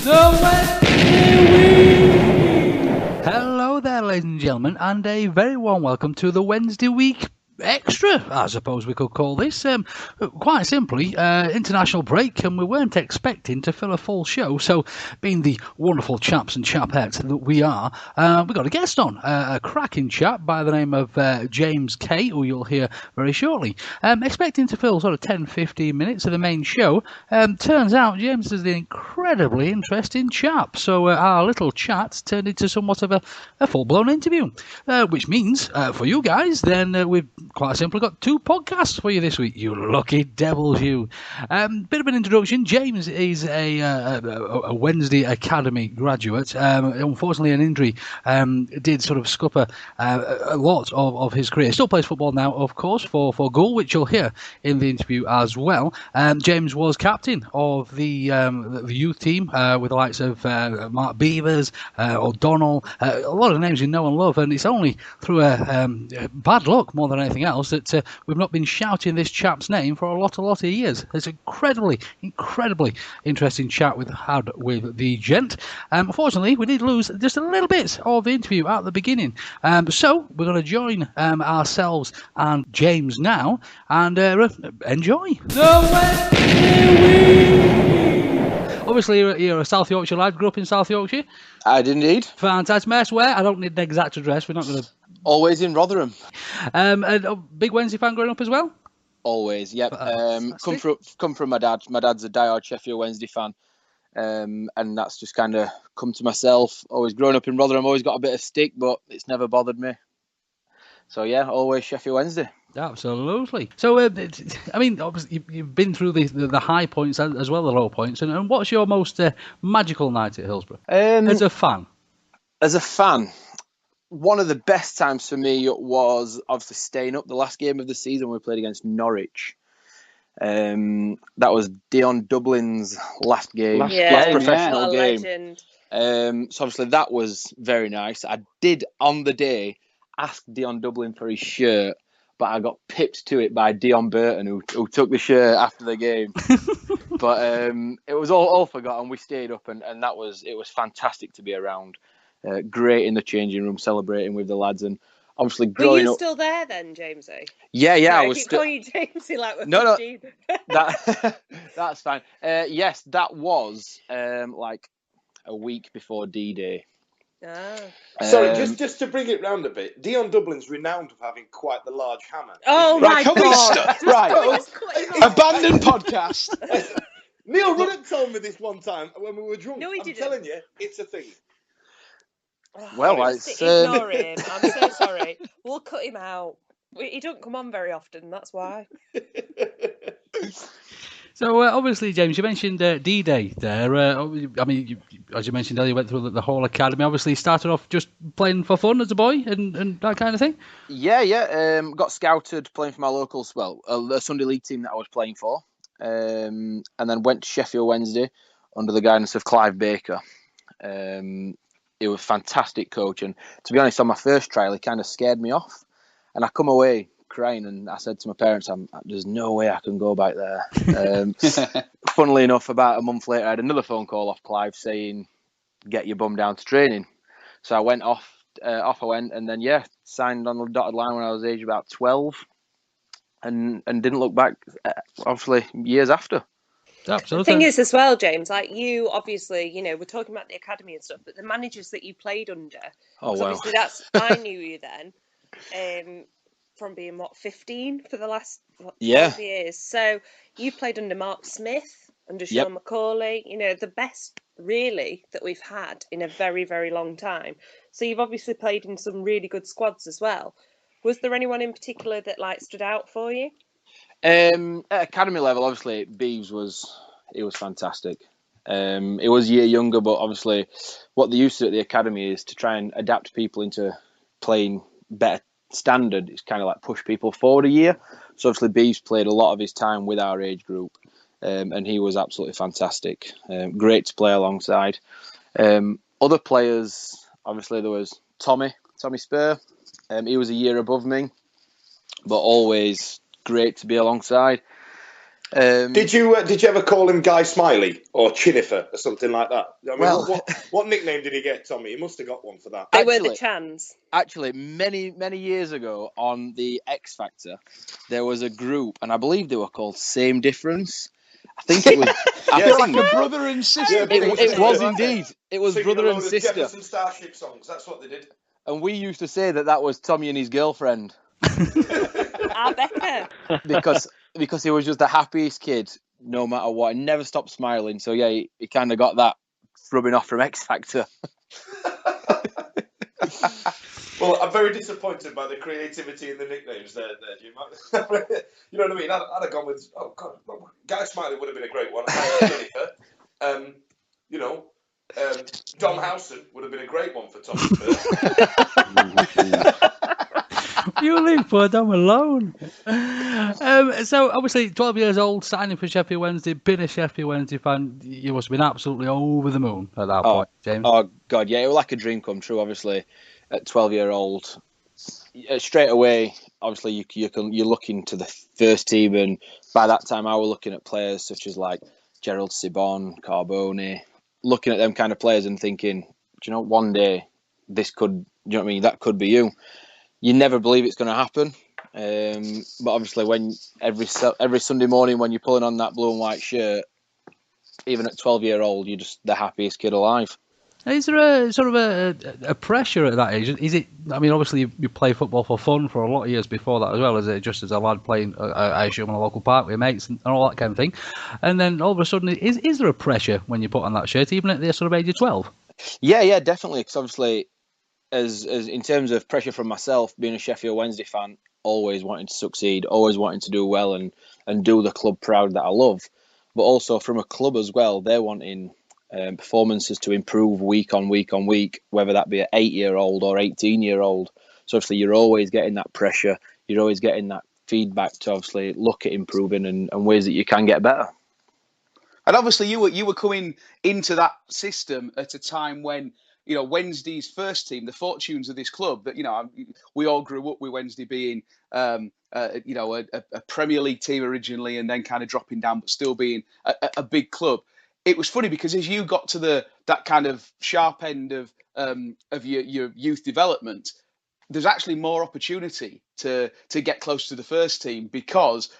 Hello there, ladies and gentlemen, and a very warm welcome to the Wednesday week extra, I suppose we could call this. Quite simply, international break, and we weren't expecting to fill a full show. So, being the wonderful chaps and chapettes that we are, we got a guest on, a cracking chap by the name of James Kay, who you'll hear very shortly. Expecting to fill sort of 10-15 minutes of the main show. Turns out James is an incredibly interesting chap. So our little chat turned into somewhat of a full-blown interview, which means for you guys, then we've quite simply got 2 podcasts for you this week. You lucky devils, you. Bit of an introduction. James is a Wednesday Academy graduate. Unfortunately, an injury did sort of scupper a lot of his career. Still plays football now, of course, for Gull, which you'll hear in the interview as well. James was captain of the youth team with the likes of Mark Beavers, O'Donnell, a lot of names you know and love, and it's only through bad luck more than anything else that we've not been shouting this chap's name for a lot of years. It's an incredibly interesting chat we've had with the gent. Unfortunately, we did lose just a little bit of the interview at the beginning. So we're going to join ourselves and James now and enjoy. Obviously, you're a South Yorkshire lad, grew up in South Yorkshire. I did indeed. Fantastic. May I swear? I don't need an exact address. We're not going to... Always in Rotherham. And a big Wednesday fan growing up as well? Always, yep. Come from my dad. My dad's a diehard Sheffield Wednesday fan. And that's just kind of come to myself. Always growing up in Rotherham, always got a bit of stick, but it's never bothered me. So, yeah, always Sheffield Wednesday. Absolutely. So, I mean, obviously, you've been through the high points as well as the low points. And what's your most magical night at Hillsborough as a fan? As a fan, one of the best times for me was obviously staying up the last game of the season when we played against Norwich. That was Dion Dublin's last professional game. So obviously that was very nice. I did on the day ask Dion Dublin for his shirt, but I got pipped to it by Dion Burton, who took the shirt after the game. But it was all forgotten. We stayed up, and it was fantastic to be around. Great in the changing room, celebrating with the lads, and obviously growing up. Were you still there then, Jamesy? Yeah, Sorry, I was still. Call you Jamesy like we're No, 15. That's fine. Yes, that was like a week before D-Day. Sorry, just to bring it round a bit, Dion Dublin's renowned for having quite the large hammer. Oh my God! Abandoned podcast. Neil Ruddock told me this one time when we were drunk. No, he I'm didn't. telling you, it's a thing. Well, ignore him. I'm so sorry. We'll cut him out. He don't come on very often. That's why. So, obviously, James, you mentioned D-Day there. I mean, as you mentioned earlier, you went through the whole academy. Obviously, started off just playing for fun as a boy and that kind of thing? Yeah. Got scouted playing for my local, a Sunday league team that I was playing for. And then went to Sheffield Wednesday under the guidance of Clive Baker. He was a fantastic coach. And to be honest, on my first trial, he kind of scared me off. And I come away crying, and I said to my parents, there's no way I can go back there. Funnily enough, about a month later, I had another phone call off Clive saying, get your bum down to training. So I went off I went, and then, signed on the dotted line when I was age about 12 and didn't look back, obviously, years after. Absolutely. The thing is as well, James, like you, obviously, we're talking about the academy and stuff, but the managers that you played under, obviously I knew you then, from being, 15 for the last 12 years. So you played under Mark Smith, under Sean McCauley, the best, really, that we've had in a very, very long time. So you've obviously played in some really good squads as well. Was there anyone in particular that, stood out for you? At academy level, obviously, Beeves was fantastic. He was a year younger, but obviously what they used to do at the academy is to try and adapt people into playing better standard. It's kind of like push people forward a year. So obviously Beeves played a lot of his time with our age group, and he was absolutely fantastic. Great to play alongside. Other players, obviously there was Tommy Spur. He was a year above me, but always great to be alongside. Did you ever call him Guy Smiley or Chinifer or something like that? I mean, what nickname did he get, Tommy? He must have got one for that. They were the Chans. Actually, many years ago on the X Factor, there was a group, and I believe they were called Same Difference. I think it was. They're like a brother and sister. It was indeed. It was singing brother a and load of sister. Jefferson Starship songs. That's what they did. And we used to say that was Tommy and his girlfriend. Becca. Because he was just the happiest kid, no matter what, and never stopped smiling. So yeah, he kind of got that rubbing off from X Factor. Well, I'm very disappointed by the creativity in the nicknames there, Jim. You know what I mean? I'd have gone with, Guy Smiley would have been a great one. Dom Howson would have been a great one for Tommy Firth. You leave poor Dom alone. So, obviously, 12 years old, signing for Sheffield Wednesday, been a Sheffield Wednesday fan. You must have been absolutely over the moon at that point, James. Oh, God, yeah. It was like a dream come true, obviously, at 12-year-old. Straight away, obviously, you're looking to the first team, and by that time, I was looking at players such as, like, Gerald Sibon, Carbone, looking at them kind of players and thinking, do you know, one day, this could, you know what I mean, that could be you. You never believe it's going to happen, but obviously, when every Sunday morning when you're pulling on that blue and white shirt, even at 12-year-old, you're just the happiest kid alive. Is there a sort of a pressure at that age? Is it? I mean, obviously you play football for fun for a lot of years before that as well. Is it just as a lad playing, I assume, on a local park with your mates and all that kind of thing? And then all of a sudden, is there a pressure when you put on that shirt, even at the sort of age of 12? Yeah, definitely. Because obviously, as in terms of pressure from myself, being a Sheffield Wednesday fan, always wanting to succeed, always wanting to do well and do the club proud that I love. But also from a club as well, they're wanting performances to improve week on week on week, whether that be an 8-year-old or 18-year-old. So obviously you're always getting that pressure, you're always getting that feedback to obviously look at improving and ways that you can get better. And obviously you were coming into that system at a time when, you know, Wednesday's first team, the fortunes of this club, that, you know, we all grew up with Wednesday being, a Premier League team originally and then kind of dropping down, but still being a big club. It was funny because as you got to that kind of sharp end of your youth development, there's actually more opportunity to get close to the first team because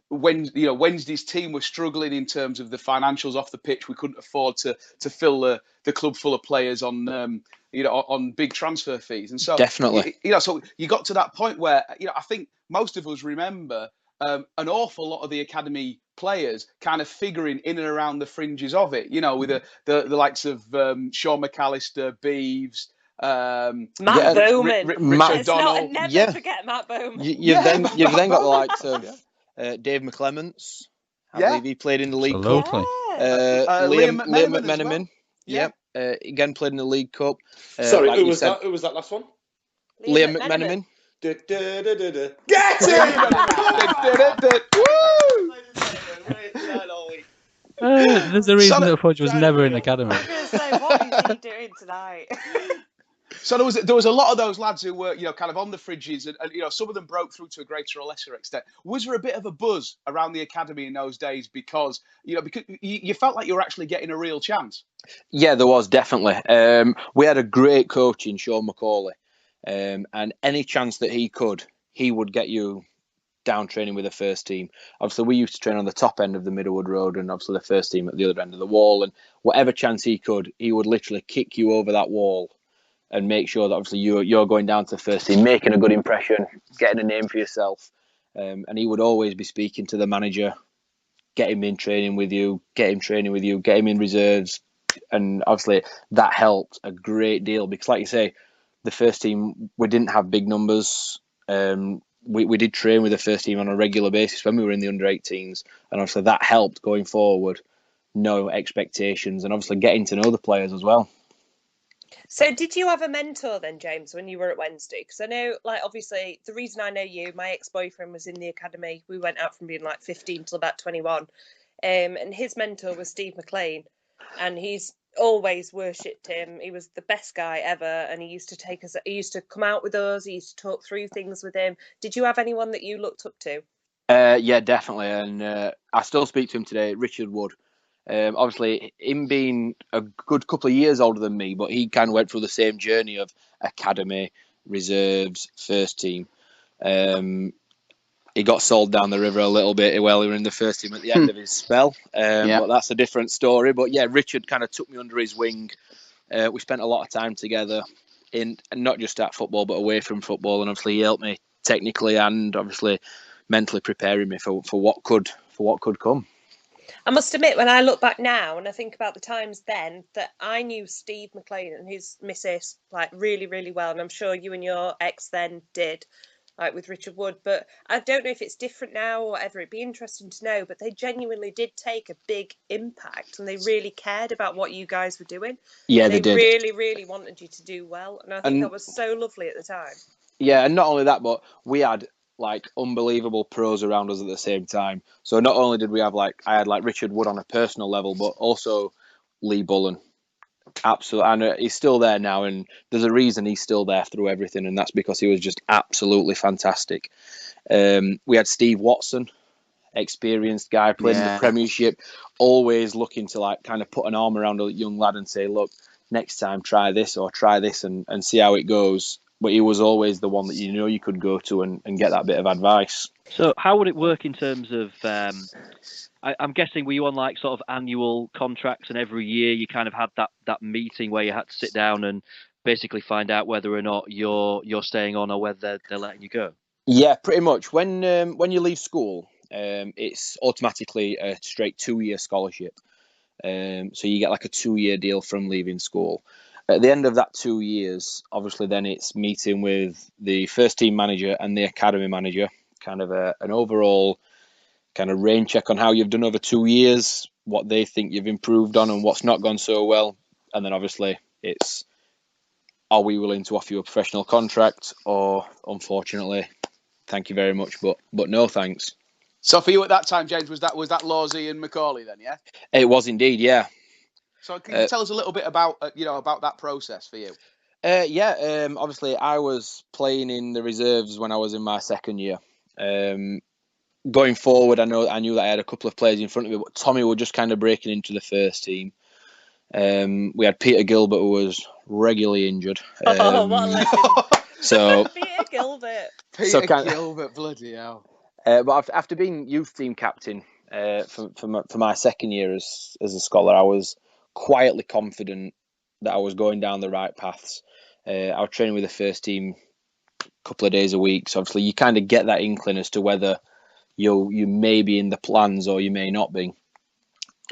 Wednesday's team was struggling in terms of the financials off the pitch. We couldn't afford to fill the club full of players on on big transfer fees, and so definitely, so you got to that point where I think most of us remember an awful lot of the academy players kind of figuring in and around the fringes of it. With the likes of Sean McAllister, Beeves. Matt Bowman. Richard Donnell. Never forget Matt Bowman. You've then got the likes of Dave McClements. I believe he played in the League Cup. Liam McMenamin. Well. Again played in the League Cup. Sorry, who was that? Who was that last one? Liam McMenamin. Get it! There's a reason that Fudge was never in the academy. I was going to say, what is he doing tonight? So there was a lot of those lads who were kind of on the fridges, and some of them broke through to a greater or lesser extent. Was there a bit of a buzz around the academy in those days because you felt like you were actually getting a real chance? Yeah, there was definitely. We had a great coach in Sean McCauley, and any chance that he would get you down training with the first team. Obviously, we used to train on the top end of the Middlewood Road, and obviously the first team at the other end of the wall. And whatever chance he would literally kick you over that wall and make sure that obviously you're going down to the first team, making a good impression, getting a name for yourself. And he would always be speaking to the manager, get him in training with you, get him in reserves. And obviously that helped a great deal because, like you say, the first team, we didn't have big numbers. We did train with the first team on a regular basis when we were in the under-18s. And obviously that helped going forward. No expectations and obviously getting to know the players as well. So did you have a mentor then, James, when you were at Wednesday? Because I know, obviously, the reason I know you, my ex-boyfriend was in the academy. We went out from being 15 till about 21. And his mentor was Steve McLean. And he's always worshipped him. He was the best guy ever. And he used to come out with us. He used to talk through things with him. Did you have anyone that you looked up to? Yeah, definitely. And I still speak to him today, Richard Wood. Obviously, him being a good couple of years older than me, but he kind of went through the same journey of academy, reserves, first team. He got sold down the river a little bit while we were in the first team at the end of his spell. But that's a different story. But yeah, Richard kind of took me under his wing. We spent a lot of time together, not just at football, but away from football. And obviously, he helped me technically and obviously mentally preparing me for what could come. I must admit, when I look back now and I think about the times then, that I knew Steve McLean and his missus like really, really well, and I'm sure you and your ex then did, like with Richard Wood. But I don't know if it's different now or whatever. It'd be interesting to know. But they genuinely did take a big impact, and they really cared about what you guys were doing. Yeah, and they did. Really, really wanted you to do well, and I think that was so lovely at the time. Yeah, and not only that, but we had like unbelievable pros around us at the same time. So not only did we have I had Richard Wood on a personal level, but also Lee Bullen. Absolutely, and he's still there now, and there's a reason he's still there through everything, and that's because he was just absolutely fantastic. We had Steve Watson, experienced guy, played in the Premiership, always looking to kind of put an arm around a young lad and say, look, next time try this or try this and see how it goes. But he was always the one that you could go to and get that bit of advice. So how would it work in terms of, I'm guessing, were you on sort of annual contracts, and every year you kind of had that meeting where you had to sit down and basically find out whether or not you're staying on or whether they're letting you go? Yeah, pretty much. When you leave school, it's automatically a straight 2-year scholarship. So you get a 2-year deal from leaving school. At the end of that 2 years, obviously then it's meeting with the first team manager and the academy manager, kind of an overall kind of rain check on how you've done over 2 years, what they think you've improved on and what's not gone so well. And then obviously it's, are we willing to offer you a professional contract, or unfortunately, thank you very much, but no thanks. So for you at that time, James, was that Lawsey and Macaulay then? Yeah, it was indeed. Yeah. So can you tell us a little bit about about that process for you? Obviously I was playing in the reserves when I was in my second year. Going forward, I knew that I had a couple of players in front of me, but Tommy were just kind of breaking into the first team. We had Peter Gilbert, who was regularly injured. What a legend! So Peter Gilbert. Gilbert, bloody hell. But after being youth team captain for my second year as a scholar, I was quietly confident that I was going down the right paths. I was training with the first team a couple of days a week, so obviously you kind of get that inkling as to whether you may be in the plans or you may not be.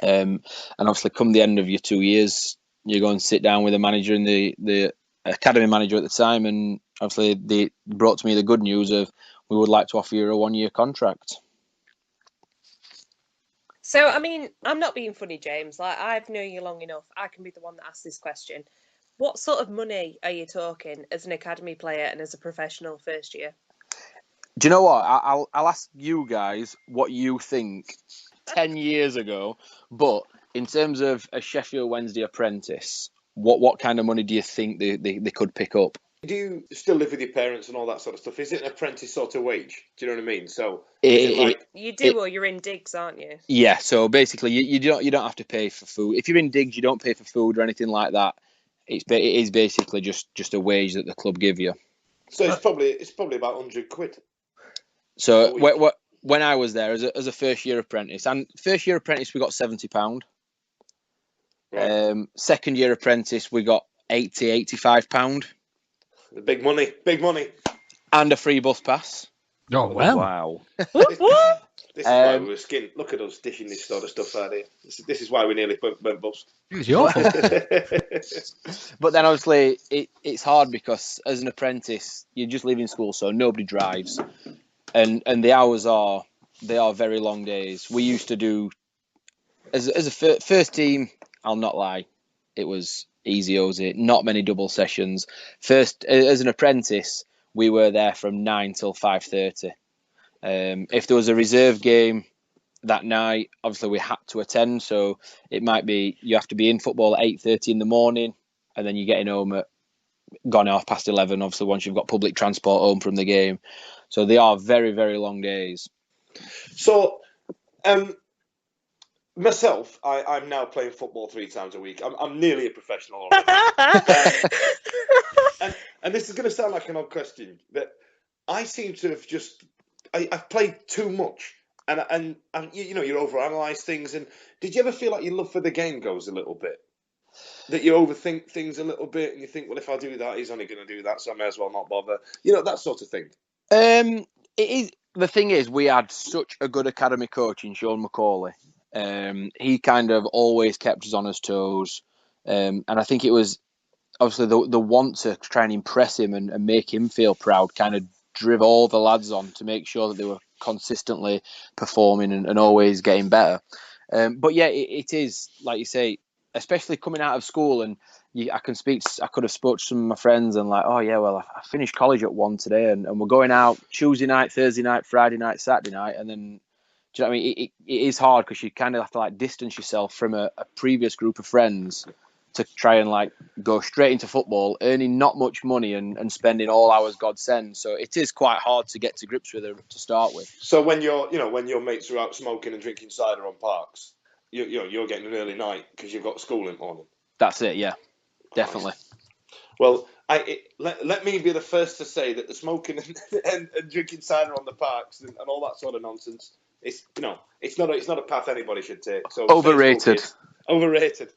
And obviously come the end of your 2 years, you go and sit down with the manager and the academy manager at the time, and obviously they brought to me the good news of, we would like to offer you a 1-year contract. So, I mean, I'm not being funny, James. I've known you long enough. I can be the one that asks this question. What sort of money are you talking as an academy player and as a professional first year? Do you know what? I'll ask you guys what you think 10 years ago. But in terms of a Sheffield Wednesday apprentice, what kind of money do you think they could pick up? Do you still live with your parents and all that sort of stuff? Is it an apprentice sort of wage? Do you know what I mean? So you do, or you're in digs, aren't you? Yeah. So basically, you don't have to pay for food. If you're in digs, you don't pay for food or anything like that. It is basically just a wage that the club give you. So it's probably about £100. So when I was there as a first year apprentice, and first year apprentice we got £70. Right. Second year apprentice we got £85. Big money. And a free bus pass. Oh, well. Wow. This is why we were skinned. Look at us dishing this sort of stuff out here. This is why we nearly went bust. It's your fault. But then obviously it's hard because as an apprentice, you're just leaving school, so nobody drives. And the hours are very long days. We used to do, as a first team, I'll not lie, it was easy, not many double sessions. First, as an apprentice, we were there from 9 till 5:30. If there was a reserve game that night, obviously we had to attend. So it might be you have to be in football at 8:30 in the morning, and then you're getting home at gone 11:30. Obviously, once you've got public transport home from the game, so they are very, very long days. So, myself, I'm now playing football 3 times a week. I'm nearly a professional already. And this is going to sound like an odd question, but I seem to have I've played too much, and you overanalyze things. And did you ever feel like your love for the game goes a little bit? That you overthink things a little bit, and you think, well, if I do that, he's only going to do that, so I may as well not bother. That sort of thing. It is. The thing is, we had such a good academy coach in Sean McCauley. He kind of always kept us on his toes, and I think it was obviously the want to try and impress him and make him feel proud kind of drove all the lads on to make sure that they were consistently performing and always getting better. But yeah, it is, like you say, especially coming out of school, and I could have spoke to some of my friends and like, oh yeah, well, I finished college at 1 today, and we're going out Tuesday night, Thursday night, Friday night, Saturday night, and then, do you know what I mean? It is hard because you kind of have to like distance yourself from a previous group of friends to try and like go straight into football, earning not much money and spending all hours God sends. So it is quite hard to get to grips with it to start with. So when when your mates are out smoking and drinking cider on parks, you're getting an early night because you've got school in the morning. That's it, yeah, definitely. Well, let me be the first to say that the smoking and drinking cider on the parks and all that sort of nonsense, it's not a path anybody should take. So overrated. Overrated.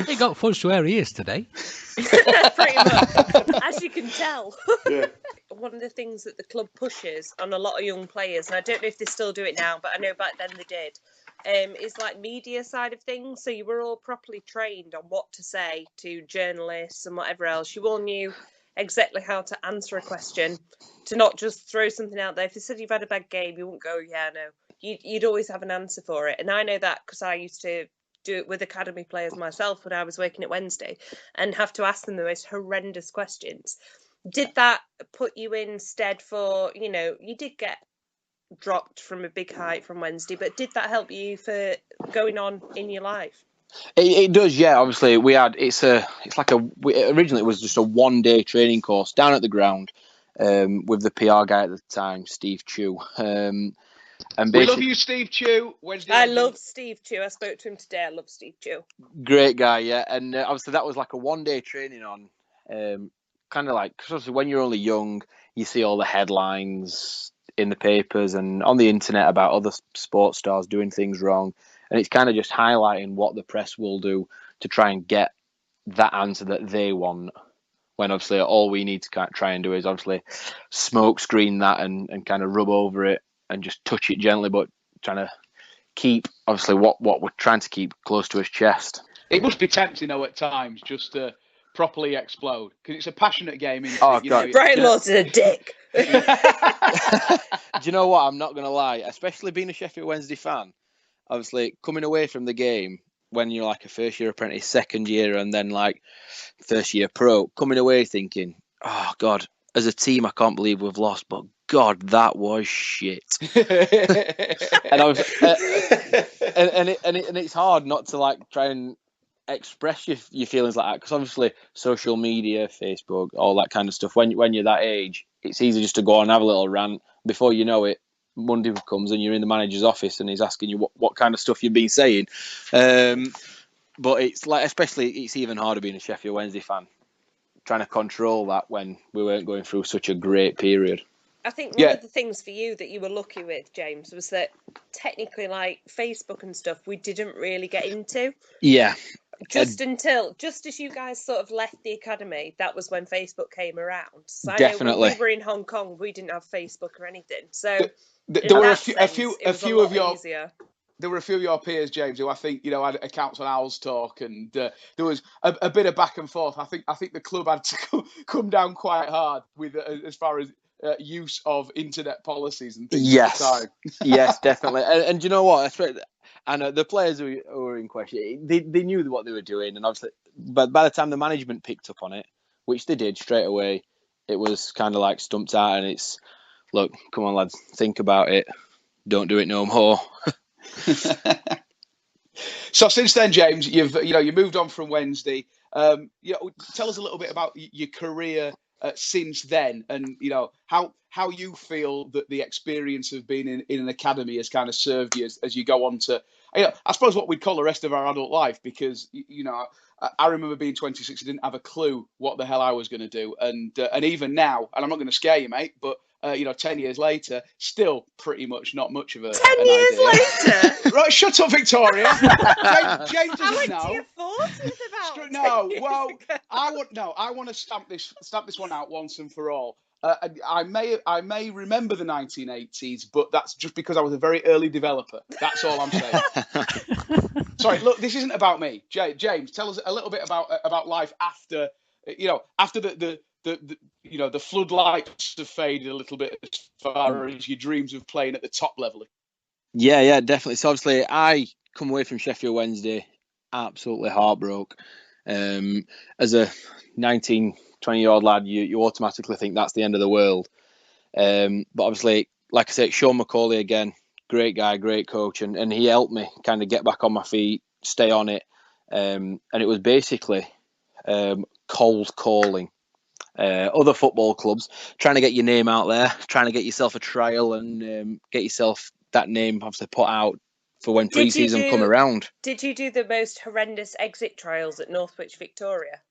He got fudged to where he is today. Pretty much, as you can tell. Yeah. One of the things that the club pushes on a lot of young players, and I don't know if they still do it now, but I know back then they did, is like media side of things. So you were all properly trained on what to say to journalists and whatever else. You all knew exactly how to answer a question, to not just throw something out there. If they said you've had a bad game, you wouldn't go, yeah, no. You'd always have an answer for it. And I know that because I used to do it with academy players myself when I was working at Wednesday and have to ask them the most horrendous questions. Did that put you in stead for, you did get dropped from a big height from Wednesday, but did that help you for going on in your life? It does, yeah. Obviously, originally it was just a 1-day training course down at the ground with the PR guy at the time, Steve Chu. And we love you, Steve Chu. I love Steve Chu. I spoke to him today. I love Steve Chu. Great guy, yeah. And obviously that was like a 1-day training on, kind of like, because obviously when you're only young, you see all the headlines in the papers and on the internet about other sports stars doing things wrong. And it's kind of just highlighting what the press will do to try and get that answer that they want. When obviously all we need to try and do is obviously smoke screen that and kind of rub over it and just touch it gently, but trying to keep obviously what we're trying to keep close to his chest. It must be tempting though at times just to properly explode because it's a passionate game. God. Brian Law's a dick. Do you know what? I'm not going to lie, especially being a Sheffield Wednesday fan. Obviously, coming away from the game when you're like a first year apprentice, second year, and then like first year pro, coming away thinking, oh God, as a team, I can't believe we've lost, but God, that was shit. And I was, and it's hard not to like try and express your feelings like that because obviously social media, Facebook, all that kind of stuff. When you're that age, it's easy just to go on and have a little rant. Before you know it, Monday comes and you're in the manager's office and he's asking you what kind of stuff you've been saying. But it's like, especially it's even harder being a Sheffield Wednesday fan, trying to control that when we weren't going through such a great period. I think one of the things for you that you were lucky with, James, was that technically like Facebook and stuff we didn't really get into. Yeah. Just as you guys sort of left the academy, that was when Facebook came around. So Definitely. I know when we were in Hong Kong, we didn't have Facebook or anything. So there were a few of your easier. There were a few of your peers, James, who I think had accounts on Owls Talk, and there was a bit of back and forth. I think the club had to come down quite hard with as far as use of internet policies and things. Yes, at the time. Yes, definitely. And you know what? And the players who were in question, they knew what they were doing, and obviously, but by the time the management picked up on it, which they did straight away, it was kind of like stumped out, and it's, look, come on, lads, think about it. Don't do it no more. So since then, James, you moved on from Wednesday. Tell us a little bit about your career since then, and how you feel that the experience of being in an academy has kind of served you as you go on to, I suppose, what we'd call the rest of our adult life, because I remember being 26, I didn't have a clue what the hell I was going to do, and even now, and I'm not going to scare you, mate, but 10 years later, still pretty much not much of 10 years idea. Later? Right, shut up, Victoria. James doesn't I went know. to your 40th about No, 10 years well, ago. I want to stamp this one out once and for all. I may remember the 1980s, but that's just because I was a very early developer. That's all I'm saying. Sorry, look, this isn't about me. James, tell us a little bit about life after the floodlights have faded a little bit as far as your dreams of playing at the top level. Yeah, definitely. So obviously, I come away from Sheffield Wednesday absolutely heartbroken. As a 19, 20-year-old lad, you automatically think that's the end of the world. But obviously, like I said, Sean McCauley again, great guy, great coach, and he helped me kind of get back on my feet, stay on it. And it was basically cold calling other football clubs, trying to get your name out there, trying to get yourself a trial and get yourself that name obviously put out for when pre-season come around. Did you do the most horrendous exit trials at Northwich Victoria?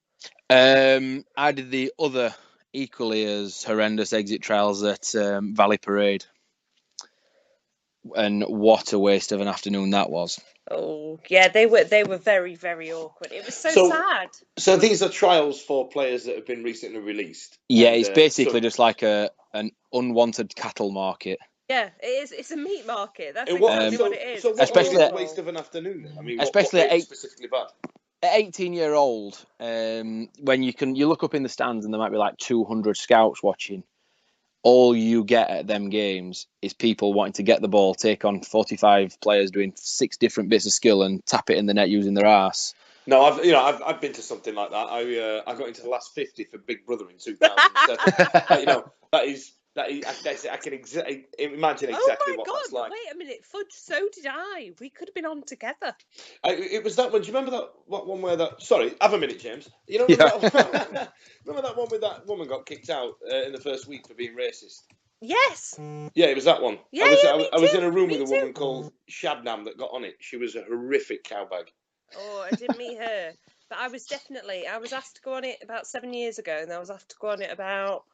I did the other equally as horrendous exit trials at Valley Parade. And what a waste of an afternoon that was. Oh, yeah, they were very, very awkward. It was so sad. So these are trials for players that have been recently released? Yeah, it's basically just like an unwanted cattle market. Yeah, it is. It's a meat market. That's exactly what it is. So especially a waste of an afternoon then? I mean, especially what specifically bad? At 18-year-old, when you look up in the stands and there might be like 200 scouts watching, all you get at them games is people wanting to get the ball, take on 45 players doing 6 different bits of skill and tap it in the net using their arse. No, I've been to something like that. I got into the last 50 for Big Brother in 2007. I can imagine exactly what that's like. Wait a minute, Fudge, so did I. We could have been on together. It was that one. Do you remember that one where that? Sorry, have a minute, James. Remember that one where that woman got kicked out in the first week for being racist? Yes. Yeah, it was that one. Yeah, I was in a room with a woman called Shabnam that got on it. She was a horrific cowbag. Oh, I didn't meet her, but I was asked to go on it about 7 years ago, and I was asked to go on it about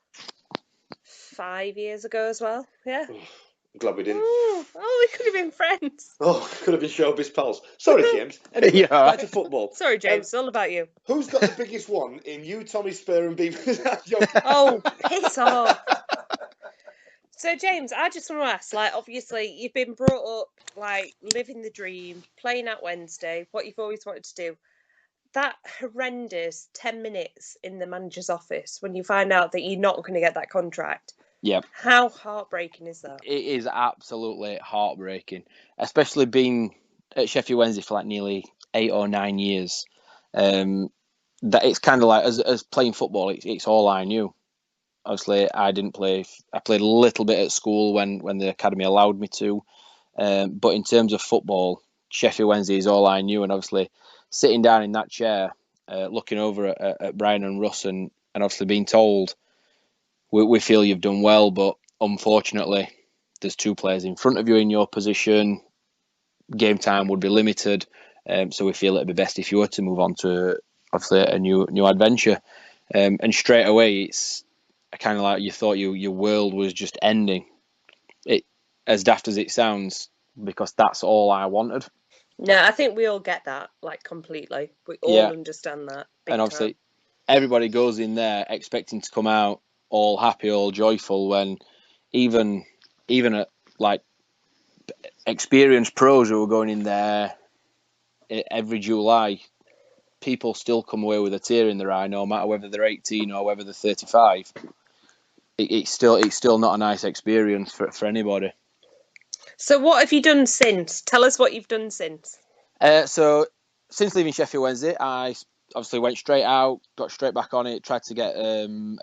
5 years ago as well. Yeah. I'm glad we didn't. Oh, we could have been friends. Oh, could have been showbiz pals. Sorry, James. Anyway, back to football. Sorry, James. It's all about you. Who's got the biggest one in you, Tommy Spur, and Beaver? Oh, piss off. So, James, I just want to ask, obviously, you've been brought up, living the dream, playing at Wednesday, what you've always wanted to do. That horrendous 10 minutes in the manager's office when you find out that you're not going to get that contract. Yep. How heartbreaking is that? It is absolutely heartbreaking, especially being at Sheffield Wednesday for nearly 8 or 9 years. That it's kind of like as playing football, it's all I knew. Obviously, I didn't play. I played a little bit at school when the academy allowed me to. But in terms of football, Sheffield Wednesday is all I knew. And obviously, sitting down in that chair, looking over at Brian and Russ, and obviously being told, we feel you've done well, but unfortunately, there's 2 players in front of you in your position. Game time would be limited. So we feel it'd be best if you were to move on to, obviously, a new adventure. And straight away, it's kind of like you thought your world was just ending. It, as daft as it sounds, because that's all I wanted. No, I think we all get that, completely. We all understand that. And obviously, everybody goes in there expecting to come out all happy, all joyful, when even at experienced pros who are going in there every July, people still come away with a tear in their eye, no matter whether they're 18 or whether they're 35. It's still not a nice experience for anybody. So what have you done since? Tell us what you've done since. So since leaving Sheffield Wednesday, I obviously went straight out, got straight back on it, tried to get a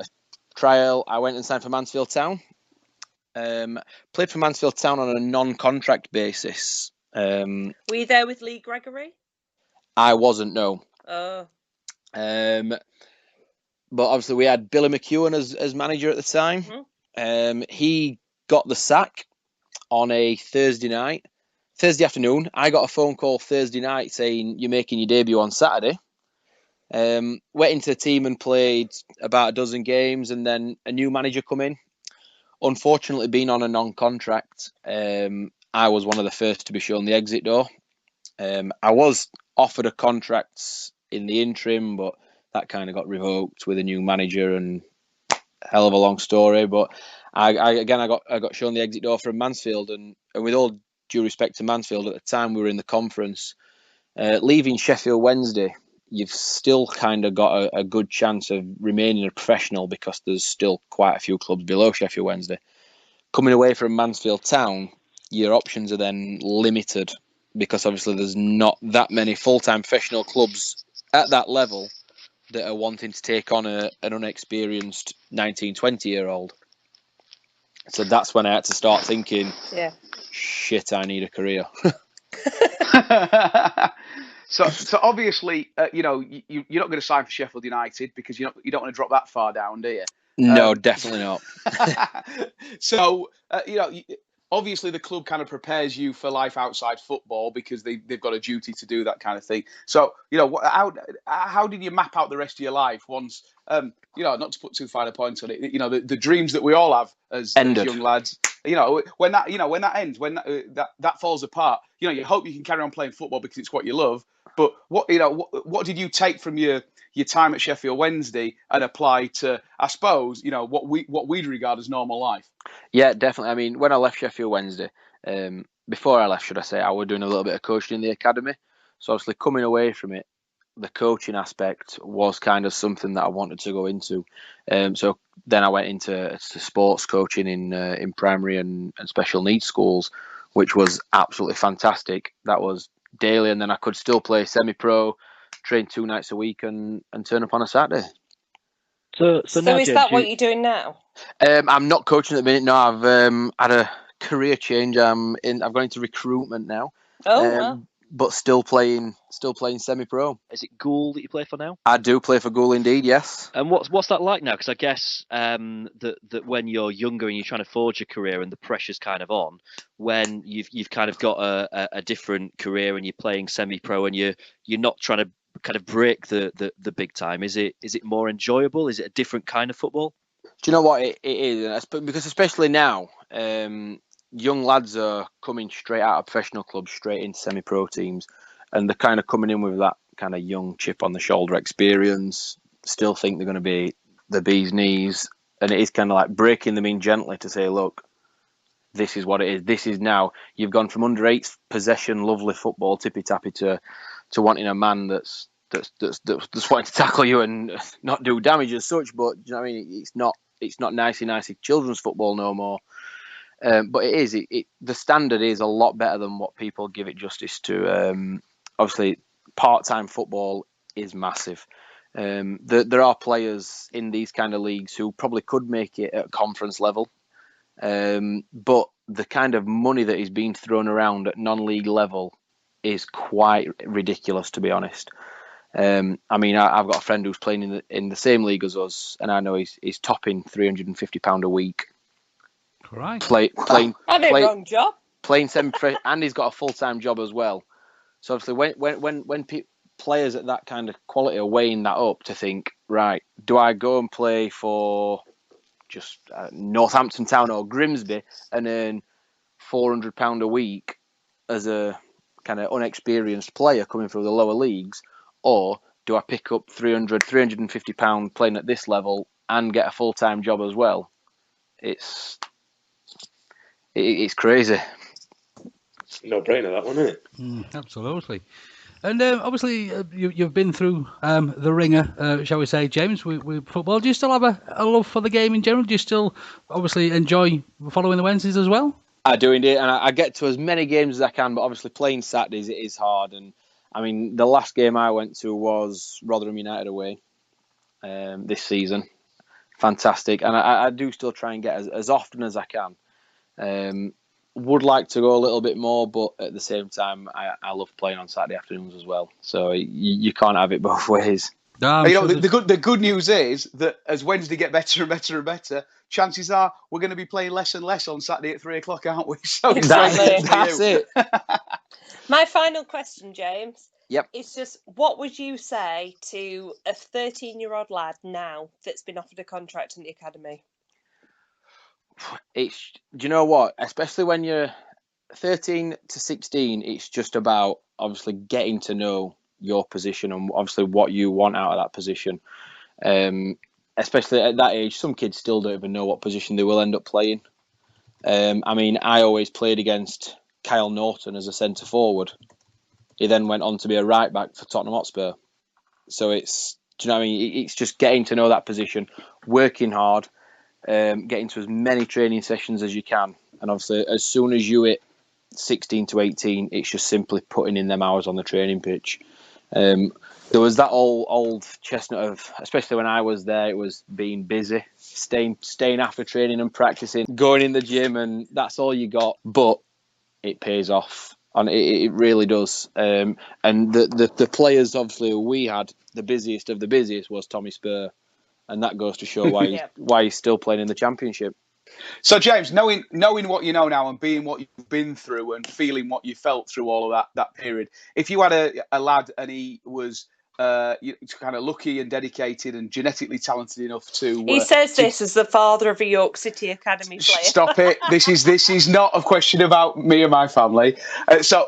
trial. I went and signed for Mansfield Town. Played for Mansfield Town on a non-contract basis. Were you there with Lee Gregory? I wasn't, no. Oh. but obviously we had Billy McEwen as manager at the time. Mm-hmm. He got the sack on a Thursday afternoon. I got a phone call Thursday night saying you're making your debut on Saturday. Went into the team and played about a dozen games, and then a new manager come in. Unfortunately, being on a non-contract, I was one of the first to be shown the exit door. I was offered a contract in the interim, but that kind of got revoked with a new manager, and hell of a long story. But I got shown the exit door from Mansfield, and with all due respect to Mansfield, at the time we were in the conference. Leaving Sheffield Wednesday, you've still kind of got a good chance of remaining a professional because there's still quite a few clubs below Sheffield Wednesday. Coming away from Mansfield Town, your options are then limited because obviously there's not that many full-time professional clubs at that level that are wanting to take on an unexperienced 19, 20-year-old. So that's when I had to start thinking, shit, I need a career. So obviously, you're not going to sign for Sheffield United because you don't want to drop that far down, do you? No, definitely not. So, obviously the club kind of prepares you for life outside football because they've got a duty to do that kind of thing. So, how did you map out the rest of your life once, not to put too fine a point on it, the dreams that we all have as young lads, when that ends, when that falls apart, you hope you can carry on playing football because it's what you love. But what did you take from your time at Sheffield Wednesday and apply to, I suppose, what we'd regard as normal life? Yeah, definitely. I mean, when I left Sheffield Wednesday, before I left, should I say, I was doing a little bit of coaching in the academy. So obviously coming away from it, the coaching aspect was kind of something that I wanted to go into. So then I went into sports coaching in primary and special needs schools, which was absolutely fantastic. That was daily, and then I could still play semi-pro, train 2 nights a week, and turn up on a Saturday. So now, is that what you're doing now? I'm not coaching at the minute. No, I've had a career change. I've gone into recruitment now. Oh, wow. But still playing semi-pro. Is it Gould that you play for now? I do play for Gould indeed, yes. And what's that like now? Because I guess that when you're younger and you're trying to forge a career and the pressure's kind of on, when you've kind of got a different career and you're playing semi-pro and you're not trying to kind of break the big time, is it more enjoyable? Is it a different kind of football? Do you know what it is? Because especially now, young lads are coming straight out of professional clubs, straight into semi-pro teams, and they're kind of coming in with that kind of young chip on the shoulder experience, still think they're going to be the bee's knees, and it is kind of like breaking them in gently to say, look, this is what it is. This is now, you've gone from under 8 possession, lovely football, tippy-tappy, to wanting a man that's wanting to tackle you and not do damage as such, but you know what I mean? It's not nicey children's football no more. But it is. The standard is a lot better than what people give it justice to. Obviously, part-time football is massive. There are players in these kind of leagues who probably could make it at conference level, but the kind of money that is being thrown around at non-league level is quite ridiculous, to be honest. I mean, I've got a friend who's playing in the same league as us, and I know he's topping £350 a week. Right. Wrong job. Playing semi-pro, and he's got a full-time job as well. So obviously, when players at that kind of quality are weighing that up to think, right, do I go and play for just Northampton Town or Grimsby and earn £400 a week as a kind of unexperienced player coming through the lower leagues, or do I pick up £350 playing at this level and get a full-time job as well? It's crazy. No brainer, that one, isn't it? Absolutely. And obviously, you've been through the ringer, shall we say, James, with football. Do you still have a love for the game in general? Do you still obviously enjoy following the Wednesdays as well? I do indeed, and I get to as many games as I can, but obviously playing Saturdays, it is hard. And I mean, the last game I went to was Rotherham United away this season. Fantastic. And I do still try and get as often as I can. Would like to go a little bit more, but at the same time, I love playing on Saturday afternoons as well. So you can't have it both ways. The good news is that as Wednesday get better and better and better, chances are we're going to be playing less and less on Saturday at 3:00, aren't we? So exactly. That's it. My final question, James. Yep. It's just, what would you say to a 13-year-old lad now that's been offered a contract in the academy? Do you know what? Especially when you're 13 to 16, it's just about obviously getting to know your position and obviously what you want out of that position. Especially at that age, some kids still don't even know what position they will end up playing. I always played against Kyle Norton as a centre forward. He then went on to be a right back for Tottenham Hotspur. So it's just getting to know that position, working hard, getting to as many training sessions as you can. And obviously, as soon as you hit 16 to 18, it's just simply putting in them hours on the training pitch. There was that old chestnut of, especially when I was there, it was being busy, staying after training and practicing, going in the gym, and that's all you got. But it pays off, and it really does. And the players, obviously, we had, the busiest of the busiest was Tommy Spur, and that goes to show why he's still playing in the Championship. So, James, knowing what you know now and being what you've been through and feeling what you felt through all of that period, if you had a lad and he was kind of lucky and dedicated and genetically talented enough to... He says this as the father of a York City Academy player. Stop it. This is not a question about me and my family. So,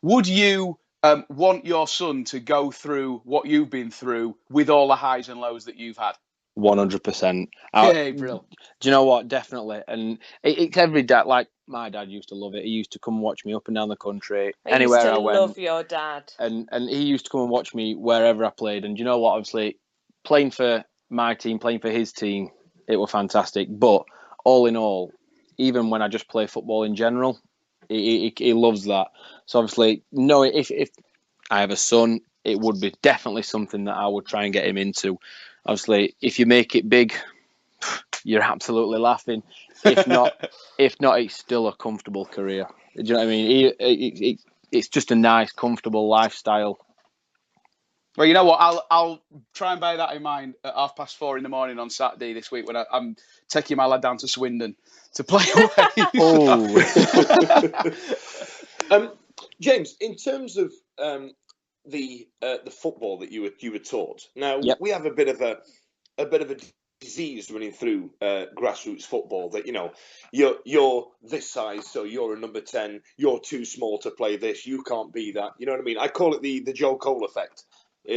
would you want your son to go through what you've been through with all the highs and lows that you've had? 100%. Hey, brilliant. Do you know what? Definitely. And it's every dad. Like, my dad used to love it. He used to come and watch me up and down the country, anywhere I went. I love your dad. And he used to come and watch me wherever I played. And do you know what? Obviously, playing for my team, playing for his team, it was fantastic. But all in all, even when I just play football in general, he loves that. So obviously, no, if I have a son, it would be definitely something that I would try and get him into. Obviously, if you make it big, you're absolutely laughing. If not, it's still a comfortable career. Do you know what I mean? It's just a nice, comfortable lifestyle. Well, you know what? I'll try and bear that in mind at 4:30 in the morning on Saturday this week when I'm taking my lad down to Swindon to play away. James, in terms of the football that you were taught, now we have a bit of a disease running through grassroots football that you're this size, so you're a number 10, you're too small to play this, you can't be that. You know what I mean? I call it the Joe Cole effect.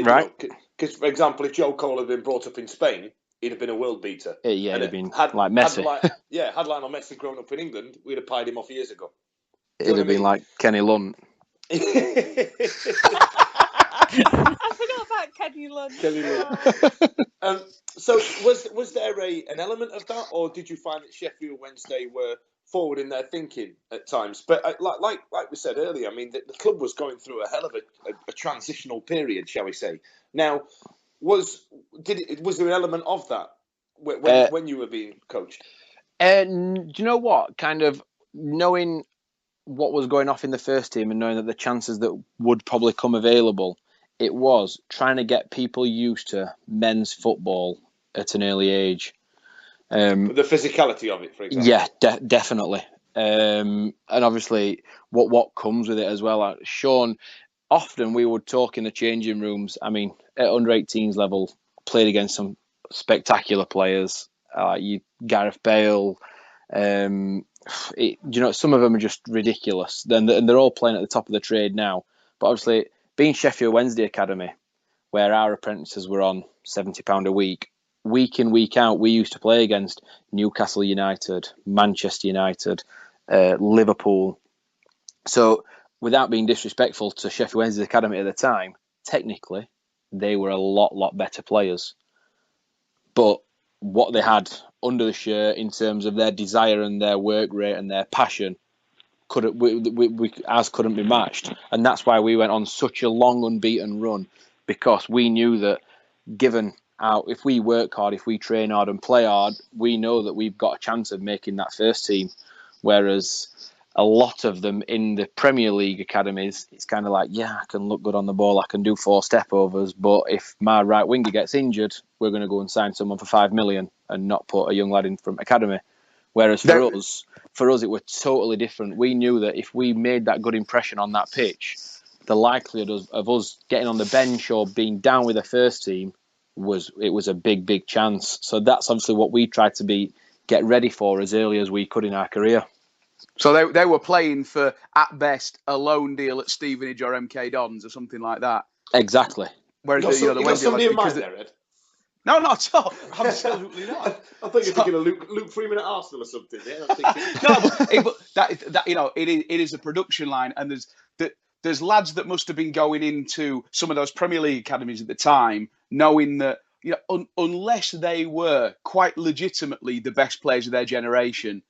Right. Because, for example, if Joe Cole had been brought up in Spain, he'd have been a world beater. Yeah, he'd have been like Messi. Had Lionel Messi grown up in England, we'd have pied him off years ago. It'd have been like Kenny Lunt. I forgot about Kenny Lunt. So was there an element of that, or did you find that Sheffield Wednesday were forward in their thinking at times? But like we said earlier, I mean, the club was going through a hell of a transitional period, shall we say? Now, was there an element of that when you were being coached? Do you know what? Kind of knowing what was going off in the first team and knowing that the chances that would probably come available, it was trying to get people used to men's football at an early age. The physicality of it, for example. Yeah, definitely. And obviously, what comes with it as well. Like Sean, often we would talk in the changing rooms. I mean, at under 18s level, played against some spectacular players. Gareth Bale. Some of them are just ridiculous. And they're all playing at the top of the trade now. But obviously, being Sheffield Wednesday Academy, where our apprentices were on £70 a week in, week out, we used to play against Newcastle United, Manchester United, Liverpool. So, without being disrespectful to Sheffield Wednesday Academy at the time, technically, they were a lot better players. But what they had under the shirt in terms of their desire and their work rate and their passion couldn't be matched. And that's why we went on such a long unbeaten run, because we knew that if we work hard, if we train hard and play hard, we know that we've got a chance of making that first team. Whereas a lot of them in the Premier League academies, it's kind of like, yeah, I can look good on the ball, I can do 4 step-overs, but if my right winger gets injured, we're going to go and sign someone for 5 million and not put a young lad in from academy. Whereas for us, it was totally different. We knew that if we made that good impression on that pitch, the likelihood of us getting on the bench or being down with the first team was a big, big chance. So that's obviously what we tried to get ready for as early as we could in our career. So they were playing for, at best, a loan deal at Stevenage or MK Dons or something like that. Exactly. Whereas you got somebody in mind there, Ed? No, not at all. Absolutely not. I thought you were thinking of Luke Freeman at Arsenal or something. Yeah, but that it is a production line, and there's lads that must have been going into some of those Premier League academies at the time, knowing that unless they were quite legitimately the best players of their generation,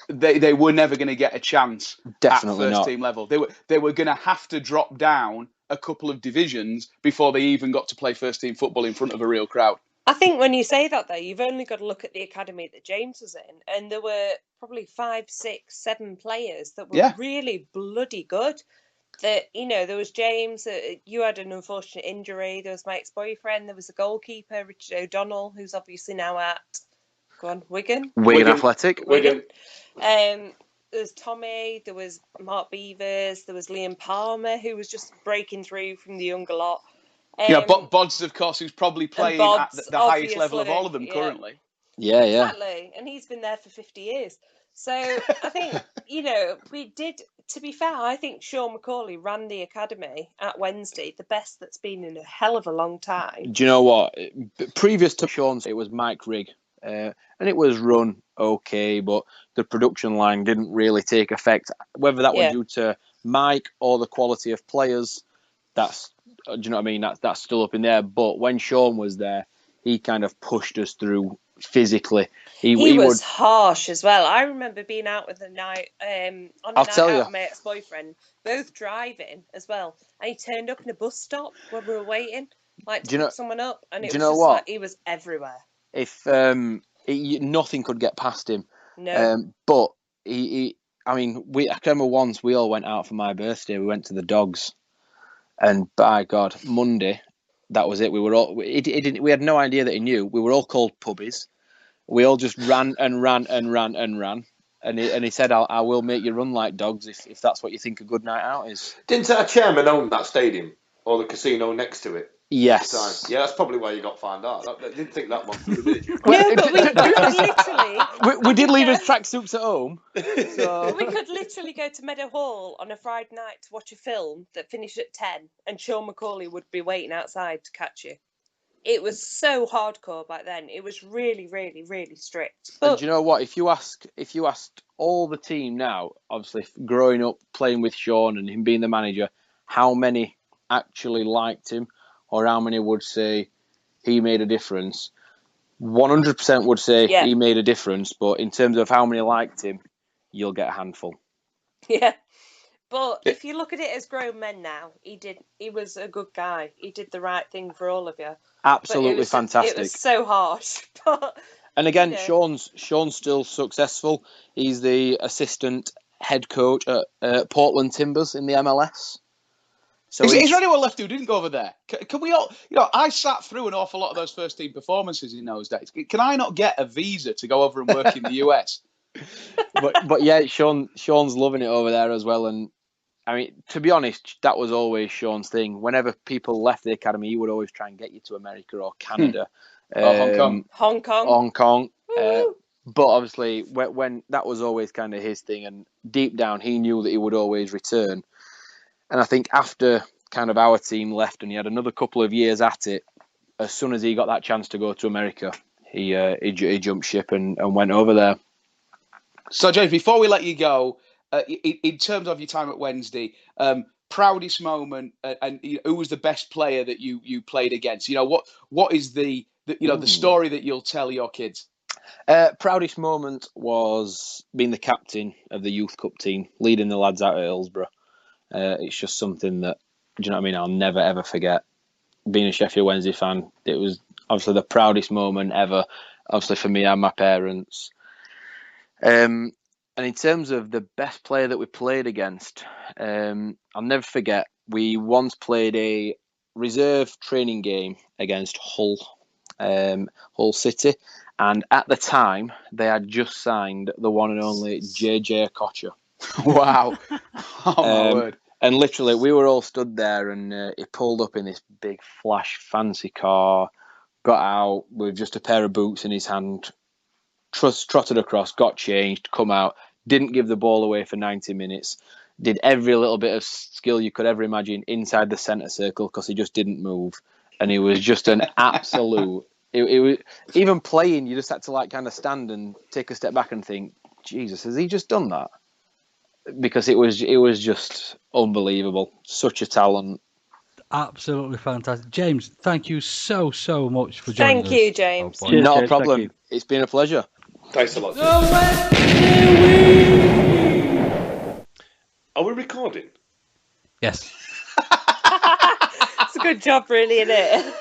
they were never going to get a chance. Definitely at first not. team level. They were going to have to drop down a couple of divisions before they even got to play first team football in front of a real crowd. I think when you say that, though, you've only got to look at the academy that James was in, and there were probably 5, 6, 7 players that were really bloody good. That, there was James, you had an unfortunate injury, there was my ex-boyfriend, there was a goalkeeper, Richard O'Donnell, who's obviously now at Wigan Athletic. Wigan. There's Tommy, there was Mark Beavers, there was Liam Palmer, who was just breaking through from the younger lot. Bods, of course, who's probably playing at the highest level of all of them currently. Yeah. Exactly. And he's been there for 50 years. So I think, we did, to be fair, I think Sean Macaulay ran the academy at Wednesday, the best that's been in a hell of a long time. Do you know what? Previous to Sean's, it was Mike Rigg. And it was run okay, but the production line didn't really take effect. Whether that was due to Mike or the quality of players, do you know what I mean? That's still up in there. But when Sean was there, he kind of pushed us through physically. He was harsh as well. I remember being out with a night on a night out with my ex-boyfriend, both driving as well, and he turned up in a bus stop when we were waiting, to pick someone up, and it was just like he was everywhere. If nothing could get past him. No. But I can remember once we all went out for my birthday. We went to the Dogs, and by God, Monday, that was it. We were all. We had no idea that he knew. We were all called pubbies. We all just ran and ran and ran and ran. And he said, "I will make you run like dogs if that's what you think a good night out is." Didn't our chairman own that stadium or the casino next to it? Yes. Yeah, that's probably why you got found out. I didn't think that one through, did you? No, but we literally... We did leave his tracksuits at home. So. We could literally go to Meadow Hall on a Friday night to watch a film that finished at 10, and Sean Macaulay would be waiting outside to catch you. It was so hardcore back then. It was really, really, really strict. But, and do you know what? If you asked all the team now, obviously growing up playing with Sean and him being the manager, how many actually liked him? Or how many would say he made a difference? 100% would say he made a difference, but in terms of how many liked him, you'll get a handful. Yeah, but if you look at it as grown men now, he was a good guy. He did the right thing for all of you. Absolutely fantastic. It was so harsh, but... And again, Sean's still successful. He's the assistant head coach at Portland Timbers in the MLS. So is there anyone left who didn't go over there? Can we all... I sat through an awful lot of those first team performances in those days. Can I not get a visa to go over and work in the US? But yeah, Sean's loving it over there as well. And I mean, to be honest, that was always Sean's thing. Whenever people left the academy, he would always try and get you to America or Canada. Hong Kong. But obviously, when that was always kind of his thing. And deep down, he knew that he would always return. And I think after kind of our team left and he had another couple of years at it, as soon as he got that chance to go to America, he jumped ship and went over there. So, James, before we let you go, in terms of your time at Wednesday, proudest moment and who was the best player that you played against? What is the story that you'll tell your kids? Proudest moment was being the captain of the Youth Cup team, leading the lads out at Hillsborough. It's just something that, do you know what I mean? I'll never, ever forget. Being a Sheffield Wednesday fan, it was obviously the proudest moment ever, obviously for me and my parents. And in terms of the best player that we played against, I'll never forget, we once played a reserve training game against Hull City. And at the time, they had just signed the one and only JJ Okocha. Wow. Oh, my word. And literally, we were all stood there, and he pulled up in this big, flash, fancy car, got out with just a pair of boots in his hand, trotted across, got changed, come out, didn't give the ball away for 90 minutes, did every little bit of skill you could ever imagine inside the centre circle because he just didn't move. And he was just an absolute... It was, even playing, you just had to like kind of stand and take a step back and think, Jesus, has he just done that? Because it was just unbelievable. Such a talent. Absolutely fantastic. James, thank you so much for joining us. Thank you, James. Cheers, Not James, a problem. thank you. It's been a pleasure. Thanks a lot. Are we recording? Yes. It's a good job, really, isn't it?